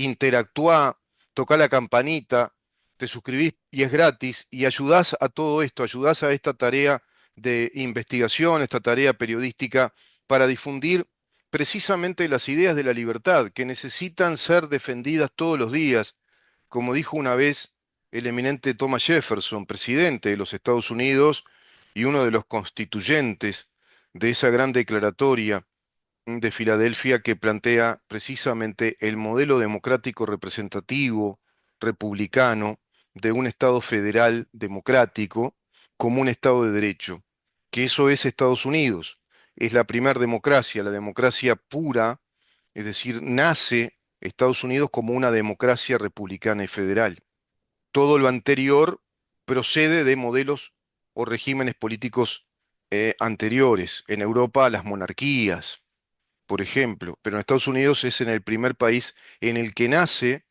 interactuá, tocá la campanita, te suscribís y es gratis y ayudás a todo esto, ayudás a esta tarea de investigación, esta tarea periodística para difundir precisamente las ideas de la libertad que necesitan ser defendidas todos los días, como dijo una vez el eminente Thomas Jefferson, presidente de los Estados Unidos y uno de los constituyentes de esa gran declaratoria de Filadelfia que plantea precisamente el modelo democrático representativo republicano de un Estado federal democrático como un Estado de derecho, que eso es Estados Unidos. Es la primer democracia, la democracia pura, es decir, nace Estados Unidos como una democracia republicana y federal. Todo lo anterior procede de modelos o regímenes políticos anteriores. En Europa, las monarquías, por ejemplo, pero en Estados Unidos es en el primer país en el que nace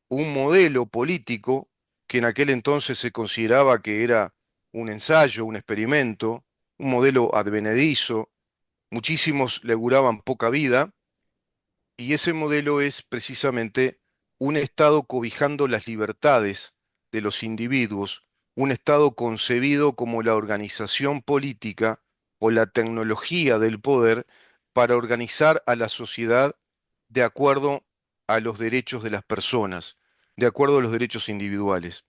un modelo político que en aquel entonces se consideraba que era un ensayo, un experimento, un modelo advenedizo, muchísimos le auguraban poca vida, y ese modelo es precisamente un Estado cobijando las libertades de los individuos, un Estado concebido como la organización política o la tecnología del poder para organizar a la sociedad de acuerdo a los derechos de las personas, de acuerdo a los derechos individuales.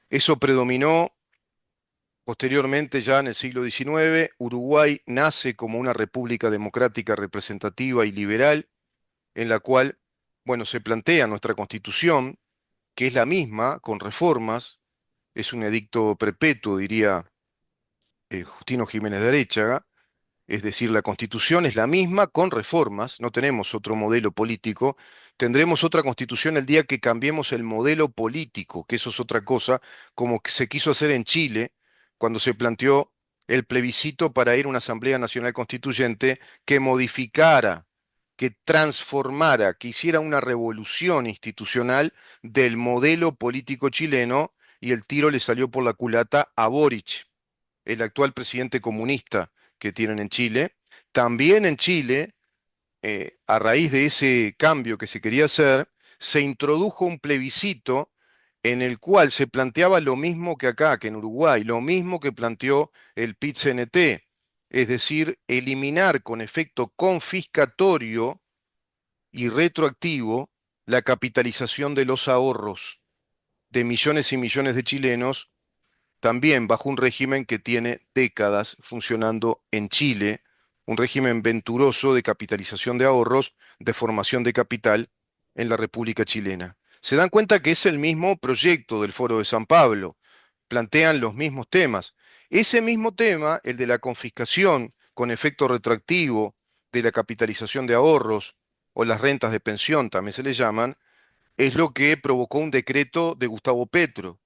Eso predominó posteriormente ya en el siglo XIX. Uruguay nace como una república democrática representativa y liberal en la cual, bueno, se plantea nuestra constitución, que es la misma, con reformas, es un edicto perpetuo, diría Justino Jiménez de Aréchaga, es decir, la constitución es la misma con reformas, no tenemos otro modelo político, tendremos otra constitución el día que cambiemos el modelo político, que eso es otra cosa, como que se quiso hacer en Chile cuando se planteó el plebiscito para ir a una Asamblea Nacional Constituyente que modificara, que transformara, que hiciera una revolución institucional del modelo político chileno y el tiro le salió por la culata a Boric, el actual presidente comunista que tienen en Chile. También en Chile, a raíz de ese cambio que se quería hacer, se introdujo un plebiscito en el cual se planteaba lo mismo que acá, que en Uruguay, lo mismo que planteó el PIT-CNT, es decir, eliminar con efecto confiscatorio y retroactivo la capitalización de los ahorros de millones y millones de chilenos, también bajo un régimen que tiene décadas funcionando en Chile, un régimen venturoso de capitalización de ahorros, de formación de capital en la República Chilena. Se dan cuenta que es el mismo proyecto del Foro de San Pablo, plantean los mismos temas. Ese mismo tema, el de la confiscación con efecto retroactivo de la capitalización de ahorros o las rentas de pensión, también se le llaman, es lo que provocó un decreto de Gustavo Petro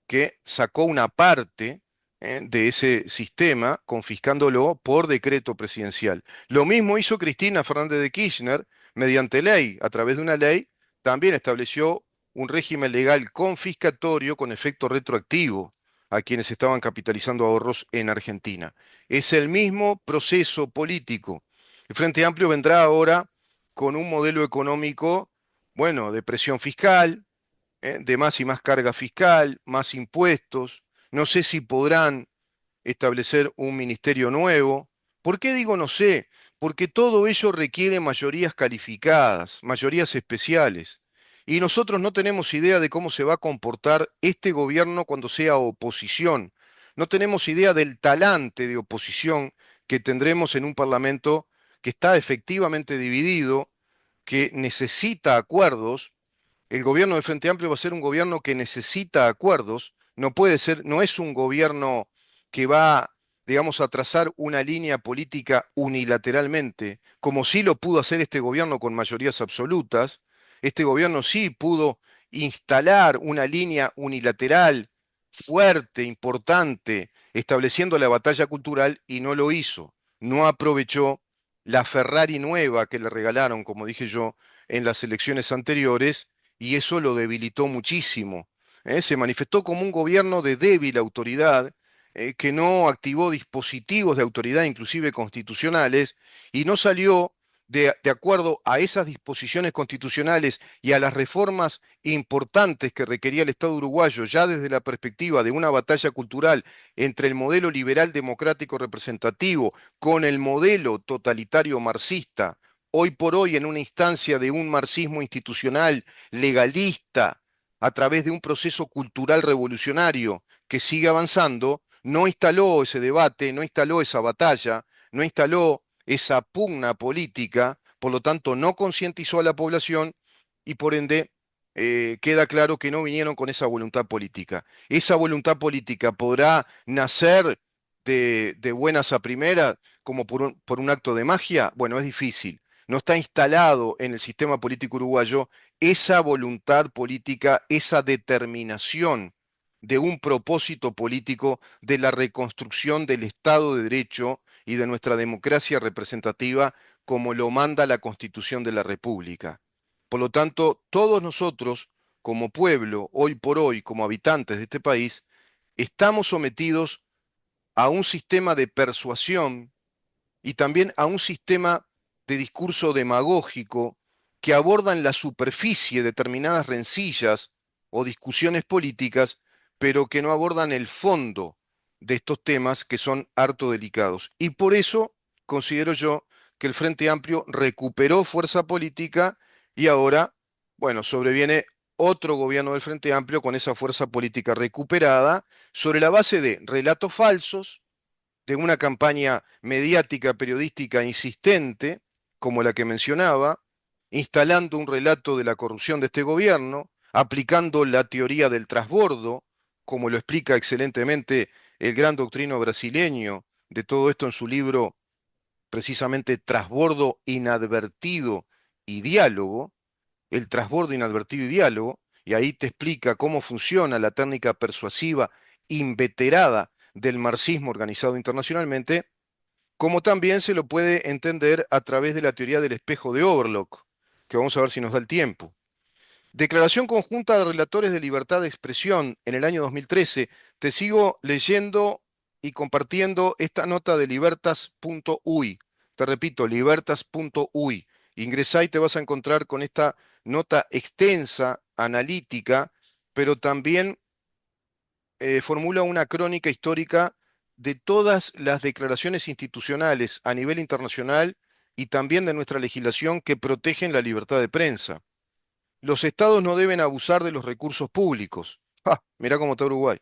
que sacó una parte de ese sistema, confiscándolo por decreto presidencial. Lo mismo hizo Cristina Fernández de Kirchner mediante ley, a través de una ley, también estableció un régimen legal confiscatorio con efecto retroactivo a quienes estaban capitalizando ahorros en Argentina. Es el mismo proceso político. El Frente Amplio vendrá ahora con un modelo económico, bueno, de presión fiscal, de más y más carga fiscal, más impuestos. No sé si podrán establecer un ministerio nuevo. ¿Por qué digo no sé? Porque todo ello requiere mayorías calificadas, mayorías especiales. Y nosotros no tenemos idea de cómo se va a comportar este gobierno cuando sea oposición. No tenemos idea del talante de oposición que tendremos en un parlamento que está efectivamente dividido, que necesita acuerdos. El gobierno del Frente Amplio va a ser un gobierno que necesita acuerdos, no puede ser, no es un gobierno que va, digamos, a trazar una línea política unilateralmente, como sí lo pudo hacer este gobierno con mayorías absolutas. Este gobierno sí pudo instalar una línea unilateral fuerte, importante, estableciendo la batalla cultural y no lo hizo. No aprovechó la Ferrari nueva que le regalaron, como dije yo, en las elecciones anteriores y eso lo debilitó muchísimo. Se manifestó como un gobierno de débil autoridad, que no activó dispositivos de autoridad, inclusive constitucionales, y no salió de acuerdo a esas disposiciones constitucionales y a las reformas importantes que requería el Estado uruguayo, ya desde la perspectiva de una batalla cultural entre el modelo liberal democrático representativo con el modelo totalitario marxista, hoy por hoy en una instancia de un marxismo institucional legalista, a través de un proceso cultural revolucionario que sigue avanzando, no instaló ese debate, no instaló esa batalla, no instaló esa pugna política, por lo tanto no concientizó a la población y por ende queda claro que no vinieron con esa voluntad política. Esa voluntad política podrá nacer de buenas a primeras como por un acto de magia. Bueno, es difícil. No está instalado en el sistema político uruguayo esa voluntad política, esa determinación de un propósito político de la reconstrucción del Estado de Derecho y de nuestra democracia representativa como lo manda la Constitución de la República. Por lo tanto, todos nosotros, como pueblo, hoy por hoy, como habitantes de este país, estamos sometidos a un sistema de persuasión y también a un sistema de discurso demagógico que aborda en la superficie determinadas rencillas o discusiones políticas, pero que no abordan el fondo de estos temas que son harto delicados. Y por eso considero yo que el Frente Amplio recuperó fuerza política y ahora, bueno, sobreviene otro gobierno del Frente Amplio con esa fuerza política recuperada sobre la base de relatos falsos, de una campaña mediática, periodística insistente, como la que mencionaba, instalando un relato de la corrupción de este gobierno, aplicando la teoría del trasbordo, como lo explica excelentemente el gran doctrino brasileño de todo esto en su libro precisamente Trasbordo inadvertido y diálogo, el trasbordo inadvertido y diálogo, y ahí te explica cómo funciona la técnica persuasiva inveterada del marxismo organizado internacionalmente, como también se lo puede entender a través de la teoría del espejo de Overlock, que vamos a ver si nos da el tiempo. Declaración conjunta de relatores de libertad de expresión en el año 2013. Te sigo leyendo y compartiendo esta nota de libertas.uy. Te repito, libertas.uy. Ingresá y te vas a encontrar con esta nota extensa, analítica, pero también formula una crónica histórica de todas las declaraciones institucionales a nivel internacional y también de nuestra legislación que protegen la libertad de prensa. Los estados no deben abusar de los recursos públicos. ¡Ja! Mirá cómo está Uruguay.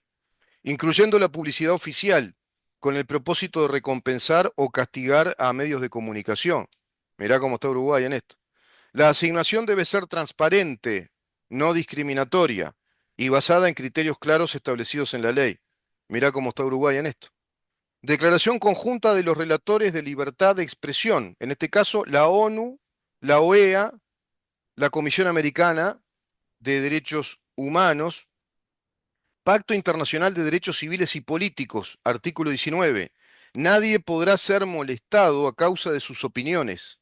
Incluyendo la publicidad oficial, con el propósito de recompensar o castigar a medios de comunicación. Mirá cómo está Uruguay en esto. La asignación debe ser transparente, no discriminatoria y basada en criterios claros establecidos en la ley. Mirá cómo está Uruguay en esto. Declaración conjunta de los relatores de libertad de expresión, en este caso la ONU, la OEA, la Comisión Americana de Derechos Humanos, Pacto Internacional de Derechos Civiles y Políticos, artículo 19. Nadie podrá ser molestado a causa de sus opiniones.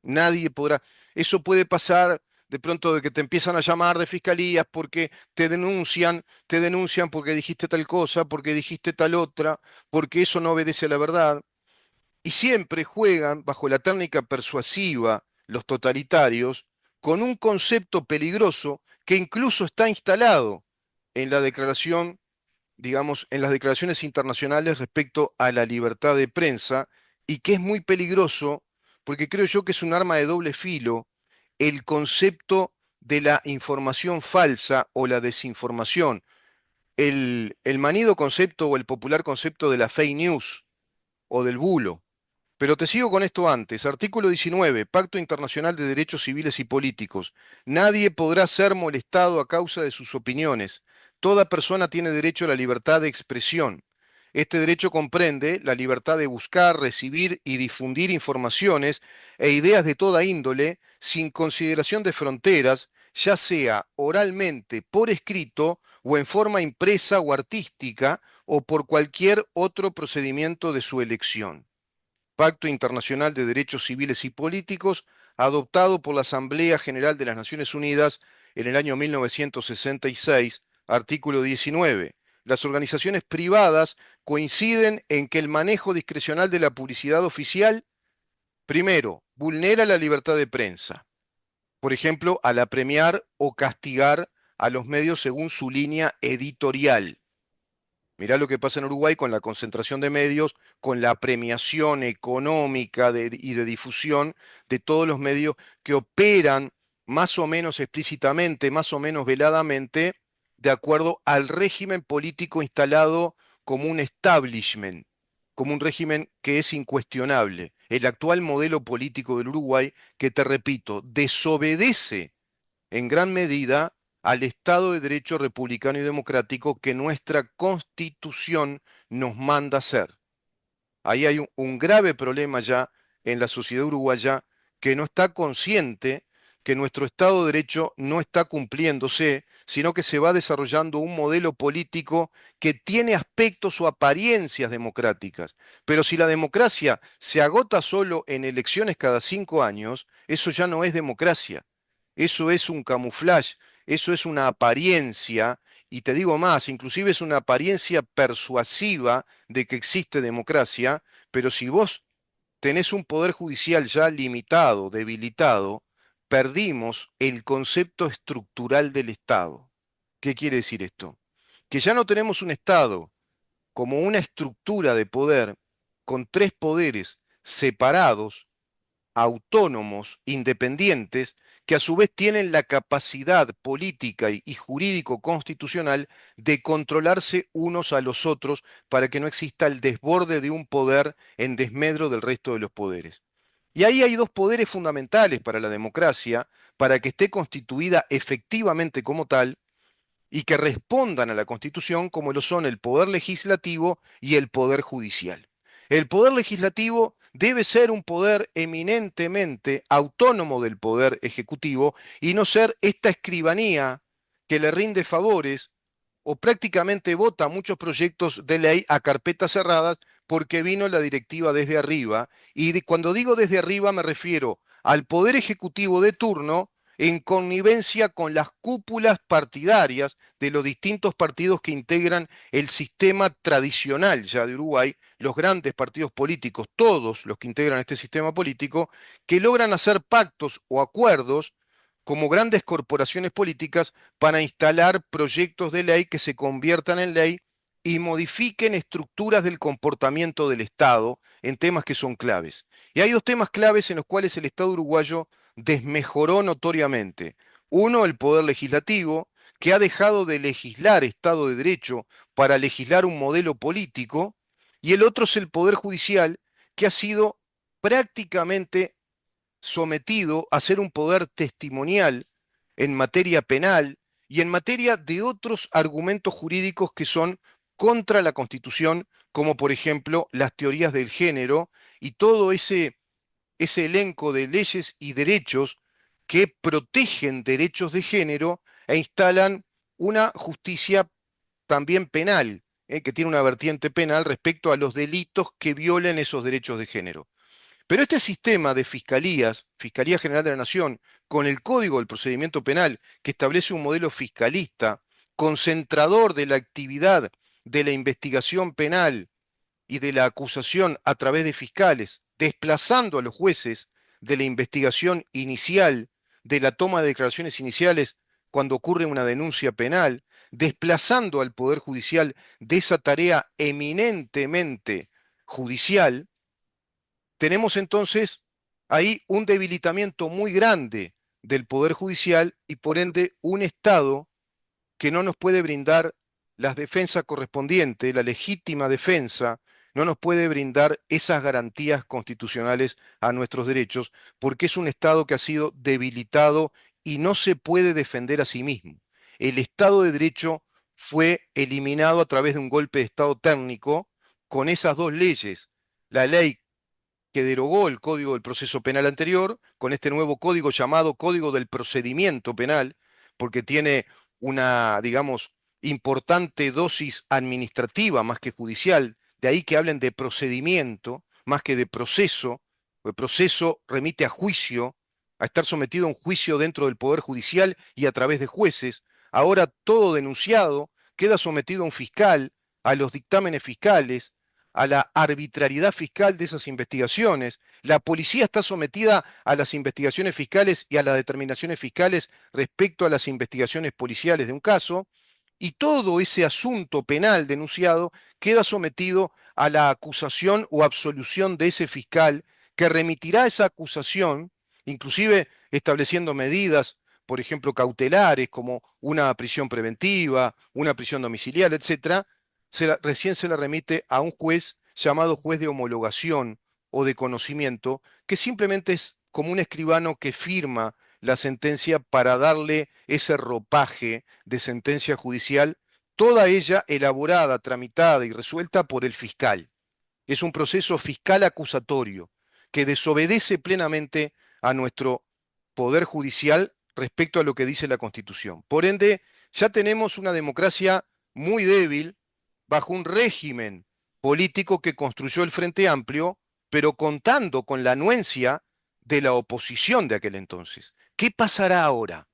Nadie podrá. Eso puede pasar de pronto de que te empiezan a llamar de fiscalías porque te denuncian porque dijiste tal cosa, porque dijiste tal otra, porque eso no obedece a la verdad. Y siempre juegan bajo la técnica persuasiva los totalitarios con un concepto peligroso que incluso está instalado en la declaración, digamos, en las declaraciones internacionales respecto a la libertad de prensa y que es muy peligroso porque creo yo que es un arma de doble filo el concepto de la información falsa o la desinformación, el manido concepto o el popular concepto de la fake news o del bulo. Pero te sigo con esto antes. Artículo 19, Pacto Internacional de Derechos Civiles y Políticos. Nadie podrá ser molestado a causa de sus opiniones. Toda persona tiene derecho a la libertad de expresión. Este derecho comprende la libertad de buscar, recibir y difundir informaciones e ideas de toda índole sin consideración de fronteras, ya sea oralmente, por escrito o en forma impresa o artística o por cualquier otro procedimiento de su elección. Pacto Internacional de Derechos Civiles y Políticos, adoptado por la Asamblea General de las Naciones Unidas en el año 1966, artículo 19. Las organizaciones privadas coinciden en que el manejo discrecional de la publicidad oficial, primero, vulnera la libertad de prensa. Por ejemplo, al apremiar o castigar a los medios según su línea editorial. Mirá lo que pasa en Uruguay con la concentración de medios, con la premiación económica y de difusión de todos los medios que operan más o menos explícitamente, más o menos veladamente, de acuerdo al régimen político instalado como un establishment, como un régimen que es incuestionable. El actual modelo político del Uruguay, que te repito, desobedece en gran medida al Estado de Derecho republicano y democrático que nuestra Constitución nos manda hacer. Ahí hay un grave problema ya en la sociedad uruguaya que no está consciente que nuestro Estado de Derecho no está cumpliéndose, sino que se va desarrollando un modelo político que tiene aspectos o apariencias democráticas. Pero si la democracia se agota solo en elecciones cada 5 años, eso ya no es democracia. Eso es un camuflaje, eso es una apariencia, y te digo más, inclusive es una apariencia persuasiva de que existe democracia, pero si vos tenés un poder judicial ya limitado, debilitado, perdimos el concepto estructural del Estado. ¿Qué quiere decir esto? Que ya no tenemos un Estado como una estructura de poder con tres poderes separados, autónomos, independientes, que a su vez tienen la capacidad política y jurídico constitucional de controlarse unos a los otros para que no exista el desborde de un poder en desmedro del resto de los poderes. Y ahí hay dos poderes fundamentales para la democracia, para que esté constituida efectivamente como tal, y que respondan a la Constitución como lo son el poder legislativo y el poder judicial. El poder legislativo debe ser un poder eminentemente autónomo del poder ejecutivo y no ser esta escribanía que le rinde favores o prácticamente vota muchos proyectos de ley a carpetas cerradas porque vino la directiva desde arriba. Y cuando digo desde arriba me refiero al poder ejecutivo de turno en connivencia con las cúpulas partidarias de los distintos partidos que integran el sistema tradicional ya de Uruguay, los grandes partidos políticos, todos los que integran este sistema político, que logran hacer pactos o acuerdos como grandes corporaciones políticas para instalar proyectos de ley que se conviertan en ley y modifiquen estructuras del comportamiento del Estado en temas que son claves. Y hay dos temas claves en los cuales el Estado uruguayo desmejoró notoriamente. Uno, el poder legislativo, que ha dejado de legislar Estado de Derecho para legislar un modelo político, y el otro es el poder judicial, que ha sido prácticamente sometido a ser un poder testimonial en materia penal y en materia de otros argumentos jurídicos que son contra la Constitución, como por ejemplo las teorías del género y todo ese elenco de leyes y derechos que protegen derechos de género e instalan una justicia también penal, que tiene una vertiente penal respecto a los delitos que violen esos derechos de género. Pero este sistema de fiscalías, Fiscalía General de la Nación, con el Código del Procedimiento Penal, que establece un modelo fiscalista, concentrador de la actividad de la investigación penal y de la acusación a través de fiscales, desplazando a los jueces de la investigación inicial, de la toma de declaraciones iniciales cuando ocurre una denuncia penal, desplazando al Poder Judicial de esa tarea eminentemente judicial, tenemos entonces ahí un debilitamiento muy grande del Poder Judicial y por ende un Estado que no nos puede brindar las defensas correspondientes, la legítima defensa, no nos puede brindar esas garantías constitucionales a nuestros derechos, porque es un Estado que ha sido debilitado y no se puede defender a sí mismo. El Estado de Derecho fue eliminado a través de un golpe de Estado técnico con esas dos leyes, la ley que derogó el Código del Proceso Penal anterior, con este nuevo código llamado Código del Procedimiento Penal, porque tiene una, digamos, importante dosis administrativa más que judicial, de ahí que hablen de procedimiento más que de proceso, el proceso remite a juicio, a estar sometido a un juicio dentro del Poder Judicial y a través de jueces. Ahora todo denunciado queda sometido a un fiscal, a los dictámenes fiscales, a la arbitrariedad fiscal de esas investigaciones. La policía está sometida a las investigaciones fiscales y a las determinaciones fiscales respecto a las investigaciones policiales de un caso, y todo ese asunto penal denunciado queda sometido a la acusación o absolución de ese fiscal que remitirá esa acusación, inclusive estableciendo medidas, por ejemplo, cautelares, como una prisión preventiva, una prisión domiciliaria, etcétera, recién se la remite a un juez llamado juez de homologación o de conocimiento, que simplemente es como un escribano que firma la sentencia para darle ese ropaje de sentencia judicial, toda ella elaborada, tramitada y resuelta por el fiscal. Es un proceso fiscal acusatorio que desobedece plenamente a nuestro poder judicial respecto a lo que dice la Constitución. Por ende, ya tenemos una democracia muy débil bajo un régimen político que construyó el Frente Amplio, pero contando con la anuencia de la oposición de aquel entonces. ¿Qué pasará ahora?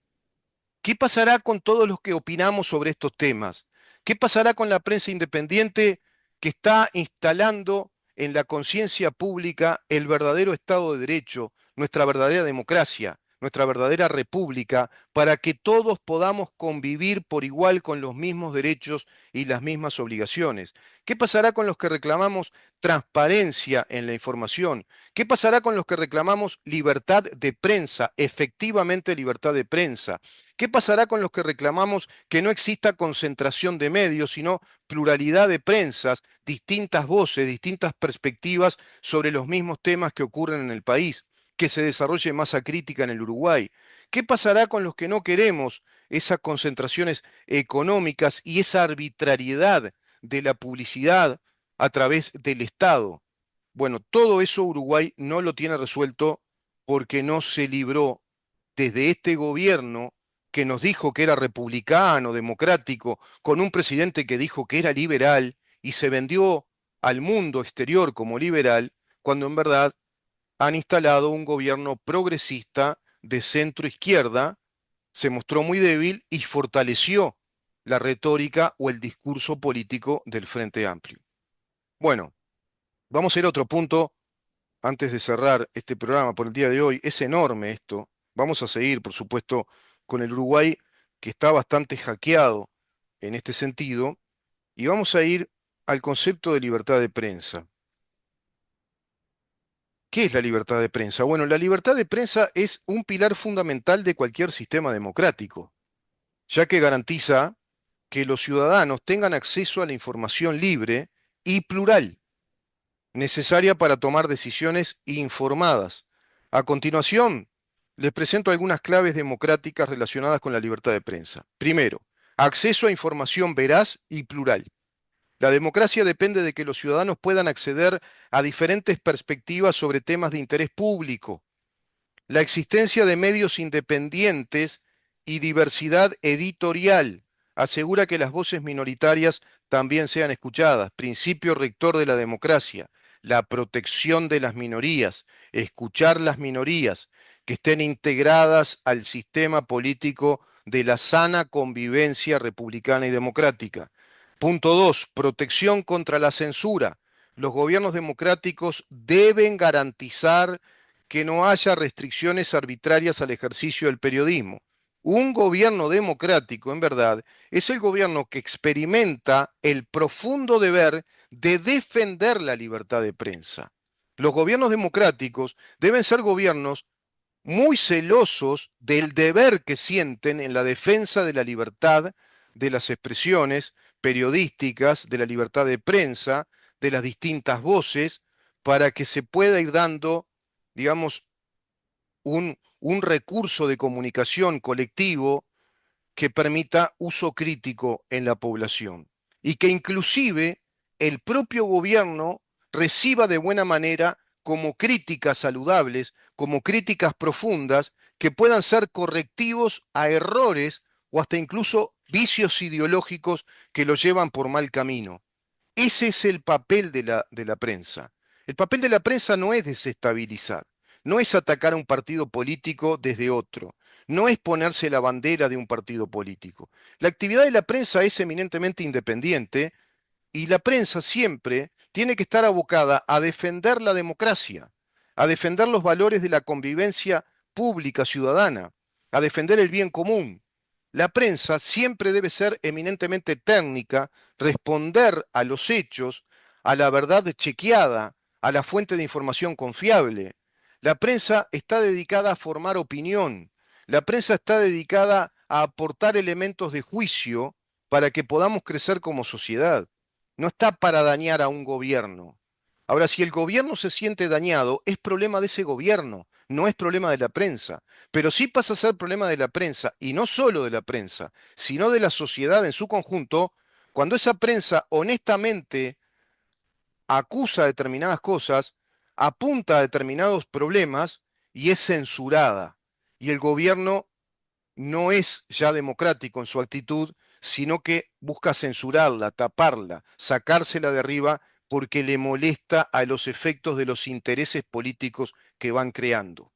¿Qué pasará con todos los que opinamos sobre estos temas? ¿Qué pasará con la prensa independiente que está instalando en la conciencia pública el verdadero Estado de Derecho, nuestra verdadera democracia, nuestra verdadera república, para que todos podamos convivir por igual con los mismos derechos y las mismas obligaciones? ¿Qué pasará con los que reclamamos transparencia en la información? ¿Qué pasará con los que reclamamos libertad de prensa, efectivamente libertad de prensa? ¿Qué pasará con los que reclamamos que no exista concentración de medios, sino pluralidad de prensas, distintas voces, distintas perspectivas sobre los mismos temas que ocurren en el país, que se desarrolle masa crítica en el Uruguay? ¿Qué pasará con los que no queremos esas concentraciones económicas y esa arbitrariedad de la publicidad a través del Estado? Bueno, todo eso Uruguay no lo tiene resuelto porque no se libró desde este gobierno que nos dijo que era republicano, democrático, con un presidente que dijo que era liberal y se vendió al mundo exterior como liberal, cuando en verdad han instalado un gobierno progresista de centro izquierda, se mostró muy débil y fortaleció la retórica o el discurso político del Frente Amplio. Bueno, vamos a ir a otro punto antes de cerrar este programa por el día de hoy. Es enorme esto. Vamos a seguir, por supuesto, con el Uruguay, que está bastante hackeado en este sentido, y vamos a ir al concepto de libertad de prensa. ¿Qué es la libertad de prensa? Bueno, la libertad de prensa es un pilar fundamental de cualquier sistema democrático, ya que garantiza que los ciudadanos tengan acceso a la información libre y plural necesaria para tomar decisiones informadas. A continuación, les presento algunas claves democráticas relacionadas con la libertad de prensa. Primero, acceso a información veraz y plural. La democracia depende de que los ciudadanos puedan acceder a diferentes perspectivas sobre temas de interés público. La existencia de medios independientes y diversidad editorial asegura que las voces minoritarias también sean escuchadas. Principio rector de la democracia, la protección de las minorías, escuchar las minorías, que estén integradas al sistema político de la sana convivencia republicana y democrática. Punto 2, protección contra la censura. Los gobiernos democráticos deben garantizar que no haya restricciones arbitrarias al ejercicio del periodismo. Un gobierno democrático, en verdad, es el gobierno que experimenta el profundo deber de defender la libertad de prensa. Los gobiernos democráticos deben ser gobiernos muy celosos del deber que sienten en la defensa de la libertad de las expresiones periodísticas, de la libertad de prensa, de las distintas voces, para que se pueda ir dando, digamos, un recurso de comunicación colectivo que permita uso crítico en la población y que inclusive el propio gobierno reciba de buena manera como críticas saludables, como críticas profundas que puedan ser correctivos a errores o hasta incluso vicios ideológicos que lo llevan por mal camino. Ese es el papel de la prensa. El papel de la prensa no es desestabilizar, no es atacar a un partido político desde otro, no es ponerse la bandera de un partido político. La actividad de la prensa es eminentemente independiente y la prensa siempre tiene que estar abocada a defender la democracia, a defender los valores de la convivencia pública ciudadana, a defender el bien común. La prensa siempre debe ser eminentemente técnica, responder a los hechos, a la verdad chequeada, a la fuente de información confiable. La prensa está dedicada a formar opinión. La prensa está dedicada a aportar elementos de juicio para que podamos crecer como sociedad. No está para dañar a un gobierno. Ahora, si el gobierno se siente dañado, es problema de ese gobierno, no es problema de la prensa. Pero sí pasa a ser problema de la prensa, y no solo de la prensa, sino de la sociedad en su conjunto, cuando esa prensa honestamente acusa determinadas cosas, apunta a determinados problemas y es censurada. Y el gobierno no es ya democrático en su actitud, sino que busca censurarla, taparla, sacársela de arriba porque le molesta a los efectos de los intereses políticos que van creando.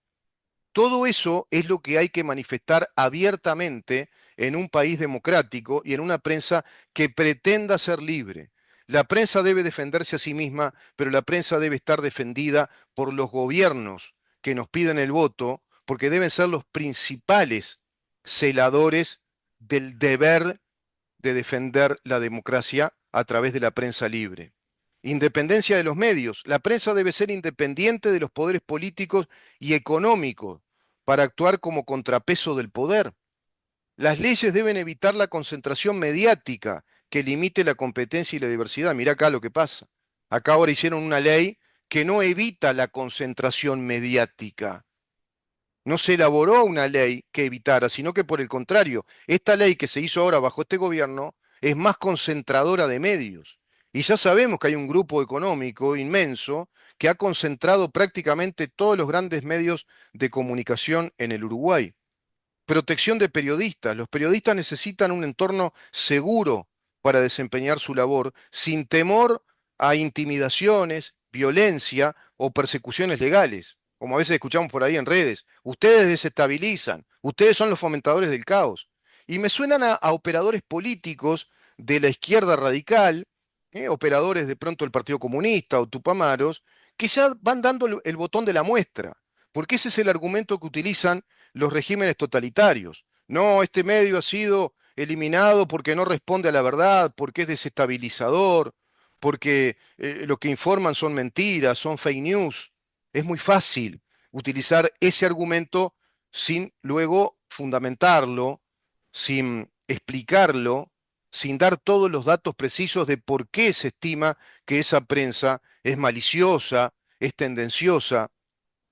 Todo eso es lo que hay que manifestar abiertamente en un país democrático y en una prensa que pretenda ser libre. La prensa debe defenderse a sí misma, pero la prensa debe estar defendida por los gobiernos que nos piden el voto, porque deben ser los principales celadores del deber de defender la democracia a través de la prensa libre. Independencia de los medios. La prensa debe ser independiente de los poderes políticos y económicos para actuar como contrapeso del poder. Las leyes deben evitar la concentración mediática que limite la competencia y la diversidad. Mirá acá lo que pasa. Acá ahora hicieron una ley que no evita la concentración mediática. No se elaboró una ley que evitara, sino que por el contrario, esta ley que se hizo ahora bajo este gobierno es más concentradora de medios. Y ya sabemos que hay un grupo económico inmenso que ha concentrado prácticamente todos los grandes medios de comunicación en el Uruguay. Protección de periodistas. Los periodistas necesitan un entorno seguro para desempeñar su labor, sin temor a intimidaciones, violencia o persecuciones legales, como a veces escuchamos por ahí en redes. Ustedes desestabilizan, ustedes son los fomentadores del caos. Y me suenan a operadores políticos de la izquierda radical, operadores de pronto del Partido Comunista o Tupamaros, que ya van dando el botón de la muestra, porque ese es el argumento que utilizan los regímenes totalitarios. No, este medio ha sido eliminado porque no responde a la verdad, porque es desestabilizador, porque lo que informan son mentiras, son fake news. Es muy fácil utilizar ese argumento sin luego fundamentarlo, sin explicarlo, sin dar todos los datos precisos de por qué se estima que esa prensa es maliciosa, es tendenciosa,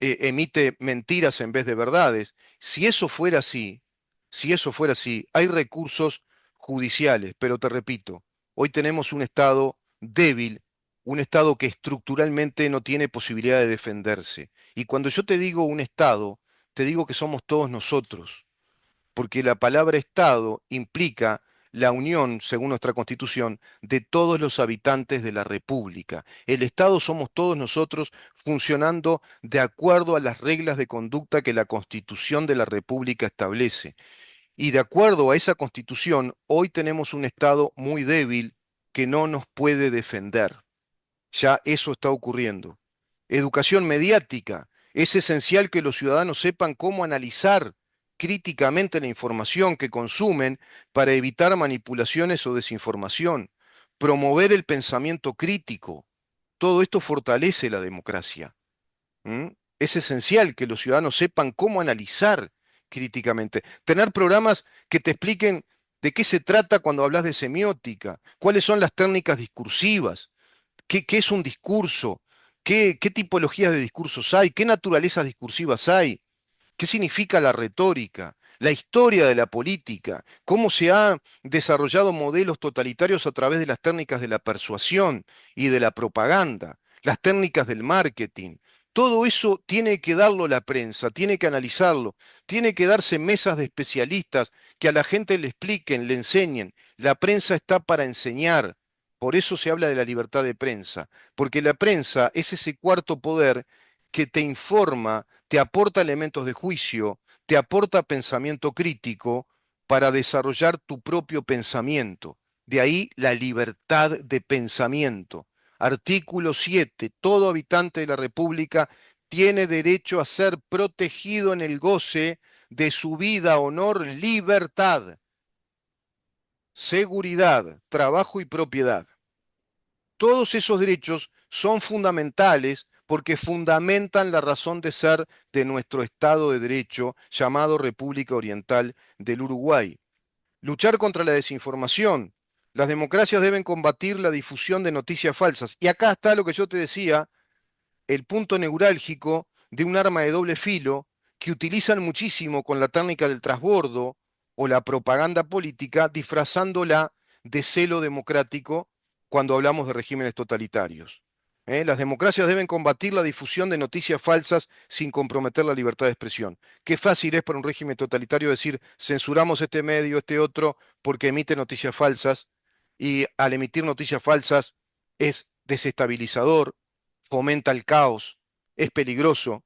emite mentiras en vez de verdades. Si eso fuera así, si eso fuera así, hay recursos judiciales, pero te repito, hoy tenemos un Estado débil, un Estado que estructuralmente no tiene posibilidad de defenderse. Y cuando yo te digo un Estado, te digo que somos todos nosotros porque la palabra Estado implica la unión, según nuestra Constitución, de todos los habitantes de la República. El Estado somos todos nosotros funcionando de acuerdo a las reglas de conducta que la Constitución de la República establece. Y de acuerdo a esa Constitución, hoy tenemos un Estado muy débil que no nos puede defender. Ya eso está ocurriendo. Educación mediática. Es esencial que los ciudadanos sepan cómo analizar críticamente la información que consumen para evitar manipulaciones o desinformación. Promover el pensamiento crítico. Todo esto fortalece la democracia. ¿Mm? Es esencial que los ciudadanos sepan cómo analizar críticamente. Tener programas que te expliquen de qué se trata cuando hablas de semiótica, cuáles son las técnicas discursivas, qué es un discurso, qué tipologías de discursos hay, qué naturalezas discursivas hay, qué significa la retórica, la historia de la política, cómo se han desarrollado modelos totalitarios a través de las técnicas de la persuasión y de la propaganda, las técnicas del marketing. Todo eso tiene que darlo la prensa, tiene que analizarlo, tiene que darse mesas de especialistas que a la gente le expliquen, le enseñen. La prensa está para enseñar. Por eso se habla de la libertad de prensa, porque la prensa es ese cuarto poder que te informa, te aporta elementos de juicio, te aporta pensamiento crítico para desarrollar tu propio pensamiento. De ahí la libertad de pensamiento. Artículo 7. Todo habitante de la República tiene derecho a ser protegido en el goce de su vida, honor, libertad, seguridad, trabajo y propiedad. Todos esos derechos son fundamentales porque fundamentan la razón de ser de nuestro Estado de Derecho llamado República Oriental del Uruguay. Luchar contra la desinformación. Las democracias deben combatir la difusión de noticias falsas. Y acá está lo que yo te decía, el punto neurálgico de un arma de doble filo que utilizan muchísimo con la técnica del trasbordo o la propaganda política, disfrazándola de celo democrático cuando hablamos de regímenes totalitarios. Las democracias deben combatir la difusión de noticias falsas sin comprometer la libertad de expresión. Qué fácil es para un régimen totalitario decir censuramos este medio, este otro, porque emite noticias falsas, y al emitir noticias falsas es desestabilizador, fomenta el caos, es peligroso.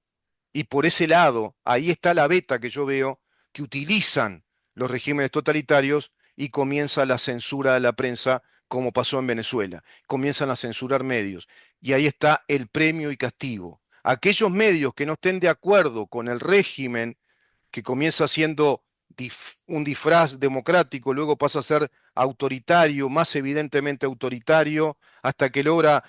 Y por ese lado, ahí está la beta que yo veo que utilizan los regímenes totalitarios y comienza la censura de la prensa, como pasó en Venezuela. Comienzan a censurar medios. Y ahí está el premio y castigo. Aquellos medios que no estén de acuerdo con el régimen, que comienza siendo un disfraz democrático, luego pasa a ser autoritario, más evidentemente autoritario, hasta que logra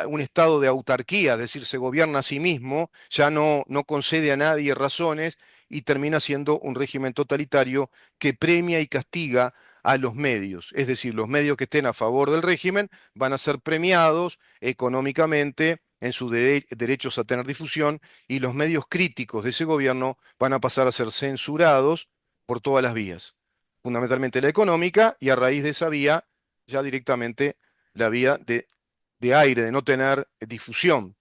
un estado de autarquía, es decir, se gobierna a sí mismo, ya no concede a nadie razones y termina siendo un régimen totalitario que premia y castiga a los medios. Es decir, los medios que estén a favor del régimen van a ser premiados económicamente en sus derechos a tener difusión, y los medios críticos de ese gobierno van a pasar a ser censurados por todas las vías, fundamentalmente la económica, y a raíz de esa vía, ya directamente la vía de aire, de no tener difusión.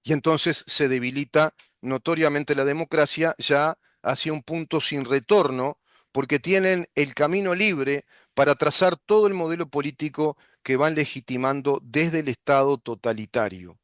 Y entonces se debilita notoriamente la democracia ya hacia un punto sin retorno, porque tienen el camino libre para trazar todo el modelo político que van legitimando desde el Estado totalitario.